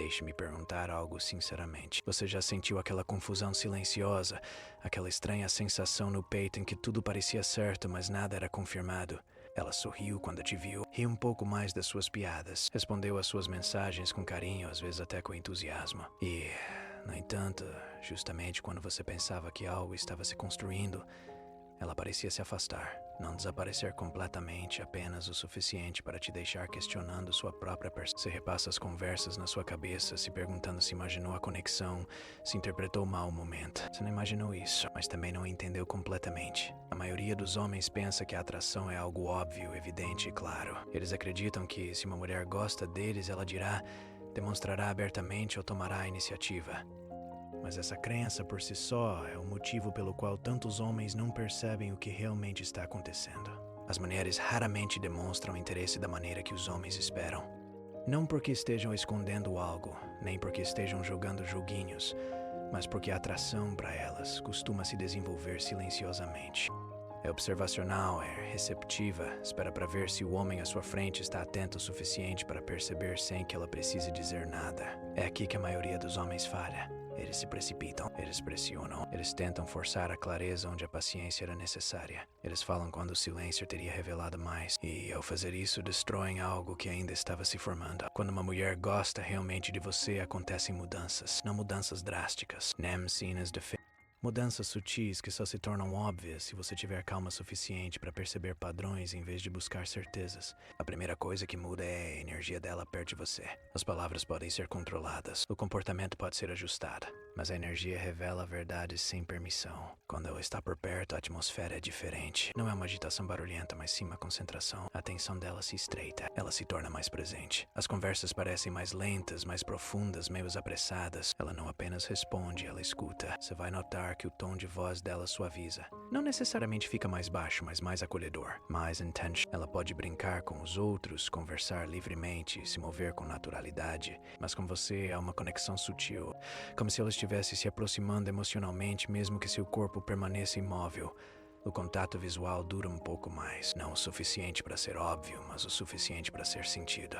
Deixe-me perguntar algo sinceramente. Você já sentiu aquela confusão silenciosa, aquela estranha sensação no peito em que tudo parecia certo, mas nada era confirmado? Ela sorriu quando te viu, riu um pouco mais das suas piadas, respondeu às suas mensagens com carinho, às vezes até com entusiasmo. E, no entanto, justamente quando você pensava que algo estava se construindo, ela parecia se afastar, não desaparecer completamente, apenas o suficiente para te deixar questionando sua própria percepção. Você repassa as conversas na sua cabeça, se perguntando se imaginou a conexão, se interpretou mal o momento. Você não imaginou isso, mas também não entendeu completamente. A maioria dos homens pensa que a atração é algo óbvio, evidente e claro. Eles acreditam que se uma mulher gosta deles, ela dirá, demonstrará abertamente ou tomará a iniciativa. Mas essa crença por si só é o motivo pelo qual tantos homens não percebem o que realmente está acontecendo. As mulheres raramente demonstram interesse da maneira que os homens esperam. Não porque estejam escondendo algo, nem porque estejam jogando joguinhos, mas porque a atração para elas costuma se desenvolver silenciosamente. É observacional, é receptiva, espera para ver se o homem à sua frente está atento o suficiente para perceber sem que ela precise dizer nada. É aqui que a maioria dos homens falha. Eles se precipitam, eles pressionam, eles tentam forçar a clareza onde a paciência era necessária. Eles falam quando o silêncio teria revelado mais, e ao fazer isso destroem algo que ainda estava se formando. Quando uma mulher gosta realmente de você, acontecem mudanças, não mudanças drásticas, nem cenas de mudanças sutis que só se tornam óbvias se você tiver calma suficiente para perceber padrões em vez de buscar certezas. A primeira coisa que muda é a energia dela perto de você. As palavras podem ser controladas, o comportamento pode ser ajustado, mas a energia revela a verdade sem permissão. Quando ela está por perto, a atmosfera é diferente. Não é uma agitação barulhenta, mas sim uma concentração. A atenção dela se estreita, ela se torna mais presente. As conversas parecem mais lentas, mais profundas, meio apressadas. Ela não apenas responde, ela escuta. Você vai notar que o tom de voz dela suaviza. Não necessariamente fica mais baixo, mas mais acolhedor, mais intenso. Ela pode brincar com os outros, conversar livremente, se mover com naturalidade, mas com você há uma conexão sutil, como se ela estivesse se aproximando emocionalmente, mesmo que seu corpo permaneça imóvel. O contato visual dura um pouco mais, não o suficiente para ser óbvio, mas o suficiente para ser sentido.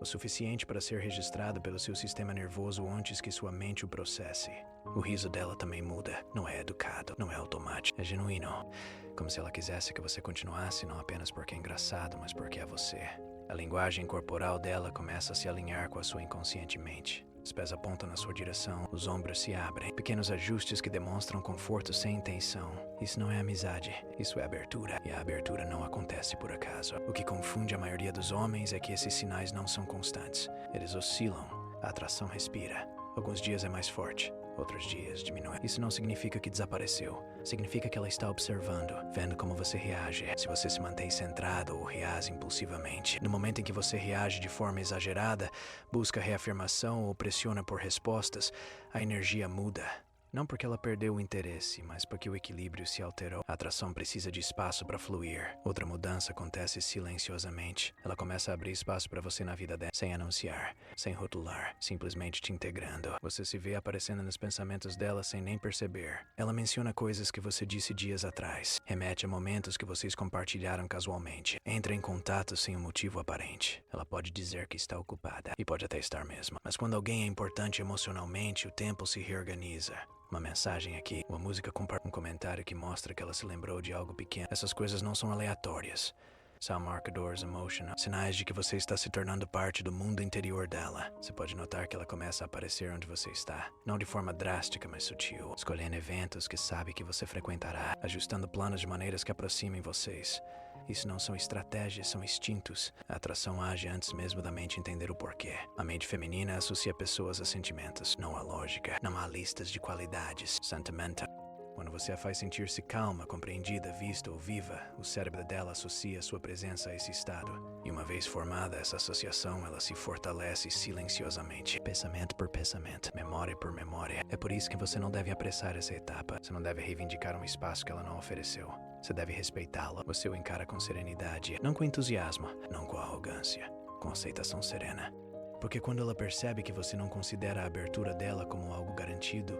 O suficiente para ser registrado pelo seu sistema nervoso antes que sua mente o processe. O riso dela também muda. Não é educado, não é automático, é genuíno. Como se ela quisesse que você continuasse, não apenas porque é engraçado, mas porque é você. A linguagem corporal dela começa a se alinhar com a sua inconscientemente. Os pés apontam na sua direção, os ombros se abrem. Pequenos ajustes que demonstram conforto sem intenção. Isso não é amizade, isso é abertura. E a abertura não acontece por acaso. O que confunde a maioria dos homens é que esses sinais não são constantes. Eles oscilam, a atração respira. Alguns dias é mais forte, outros dias diminui. Isso não significa que desapareceu. Significa que ela está observando, vendo como você reage, se você se mantém centrado ou reage impulsivamente. No momento em que você reage de forma exagerada, busca reafirmação ou pressiona por respostas, a energia muda. Não porque ela perdeu o interesse, mas porque o equilíbrio se alterou. A atração precisa de espaço para fluir. Outra mudança acontece silenciosamente. Ela começa a abrir espaço para você na vida dela, sem anunciar, sem rotular, simplesmente te integrando. Você se vê aparecendo nos pensamentos dela sem nem perceber. Ela menciona coisas que você disse dias atrás, remete a momentos que vocês compartilharam casualmente. Entra em contato sem um motivo aparente. Ela pode dizer que está ocupada, e pode até estar mesmo. Mas quando alguém é importante emocionalmente, o tempo se reorganiza. Uma mensagem aqui, uma música com um comentário que mostra que ela se lembrou de algo pequeno. Essas coisas não são aleatórias. São marcadores emocionais, sinais de que você está se tornando parte do mundo interior dela. Você pode notar que ela começa a aparecer onde você está, não de forma drástica, mas sutil, escolhendo eventos que sabe que você frequentará, ajustando planos de maneiras que aproximem vocês. Isso não são estratégias, são instintos. A atração age antes mesmo da mente entender o porquê. A mente feminina associa pessoas a sentimentos, não a lógica. Não há listas de qualidades. Sentimental. Quando você a faz sentir-se calma, compreendida, vista ou viva, o cérebro dela associa sua presença a esse estado. E uma vez formada essa associação, ela se fortalece silenciosamente, pensamento por pensamento, memória por memória. É por isso que você não deve apressar essa etapa. Você não deve reivindicar um espaço que ela não ofereceu. Você deve respeitá-la. Você o encara com serenidade, não com entusiasmo, não com arrogância, com aceitação serena. Porque quando ela percebe que você não considera a abertura dela como algo garantido,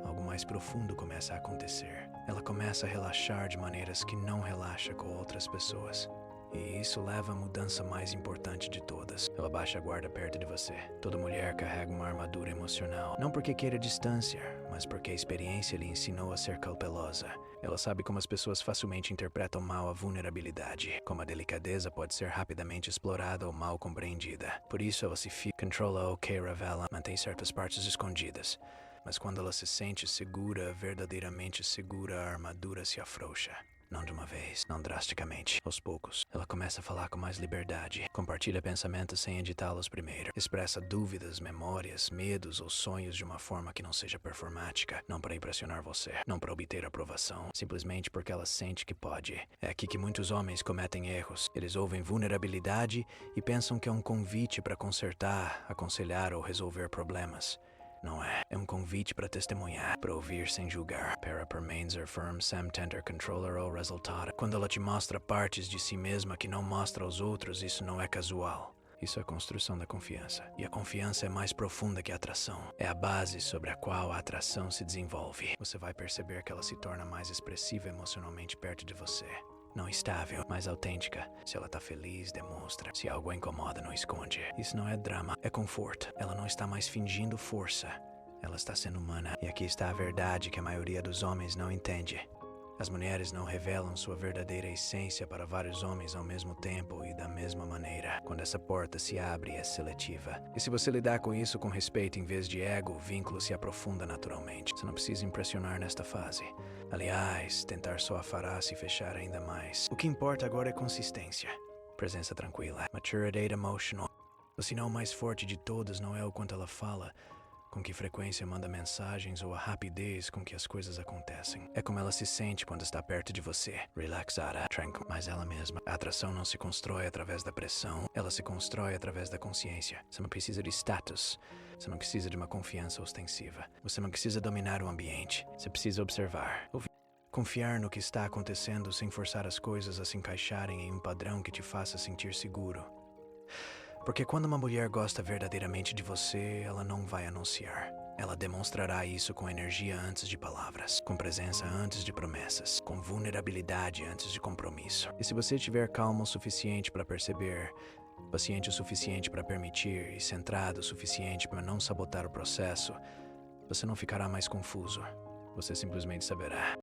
algo mais profundo começa a acontecer. Ela começa a relaxar de maneiras que não relaxa com outras pessoas. E isso leva à mudança mais importante de todas. Ela baixa a guarda perto de você. Toda mulher carrega uma armadura emocional. Não porque queira distância, mas porque a experiência lhe ensinou a ser cautelosa. Ela sabe como as pessoas facilmente interpretam mal a vulnerabilidade, como a delicadeza pode ser rapidamente explorada ou mal compreendida. Por isso ela se controla ou revela, mantém certas partes escondidas. Mas quando ela se sente segura, verdadeiramente segura, a armadura se afrouxa. Não de uma vez, não drasticamente. Aos poucos, ela começa a falar com mais liberdade. Compartilha pensamentos sem editá-los primeiro. Expressa dúvidas, memórias, medos ou sonhos de uma forma que não seja performática. Não para impressionar você, não para obter aprovação. Simplesmente porque ela sente que pode. É aqui que muitos homens cometem erros. Eles ouvem vulnerabilidade e pensam que é um convite para consertar, aconselhar ou resolver problemas. Não é. É um convite para testemunhar, para ouvir sem julgar. Para permains firm, Sam tender controller ou resultado. Quando ela te mostra partes de si mesma que não mostra aos outros, isso não é casual. Isso é a construção da confiança. E a confiança é mais profunda que a atração. É a base sobre a qual a atração se desenvolve. Você vai perceber que ela se torna mais expressiva emocionalmente perto de você. Não estável, mais autêntica. Se ela tá feliz, demonstra. Se algo a incomoda, não esconde. Isso não é drama, é conforto. Ela não está mais fingindo força. Ela está sendo humana. E aqui está a verdade que a maioria dos homens não entende. As mulheres não revelam sua verdadeira essência para vários homens ao mesmo tempo e da mesma maneira. Quando essa porta se abre, é seletiva. E se você lidar com isso com respeito em vez de ego, o vínculo se aprofunda naturalmente. Você não precisa impressionar nesta fase. Aliás, tentar só a fará se fechar ainda mais. O que importa agora é consistência. Presença tranquila. Maturity emotional. O sinal mais forte de todos não é o quanto ela fala, com que frequência manda mensagens ou a rapidez com que as coisas acontecem. É como ela se sente quando está perto de você, relaxada, tranquila, mas ela mesma. A atração não se constrói através da pressão, ela se constrói através da consciência. Você não precisa de status, você não precisa de uma confiança ostensiva, você não precisa dominar o ambiente, você precisa observar, ouvir. Confiar no que está acontecendo sem forçar as coisas a se encaixarem em um padrão que te faça sentir seguro. Porque quando uma mulher gosta verdadeiramente de você, ela não vai anunciar. Ela demonstrará isso com energia antes de palavras, com presença antes de promessas, com vulnerabilidade antes de compromisso. E se você estiver calmo o suficiente para perceber, paciente o suficiente para permitir e centrado o suficiente para não sabotar o processo, você não ficará mais confuso. Você simplesmente saberá.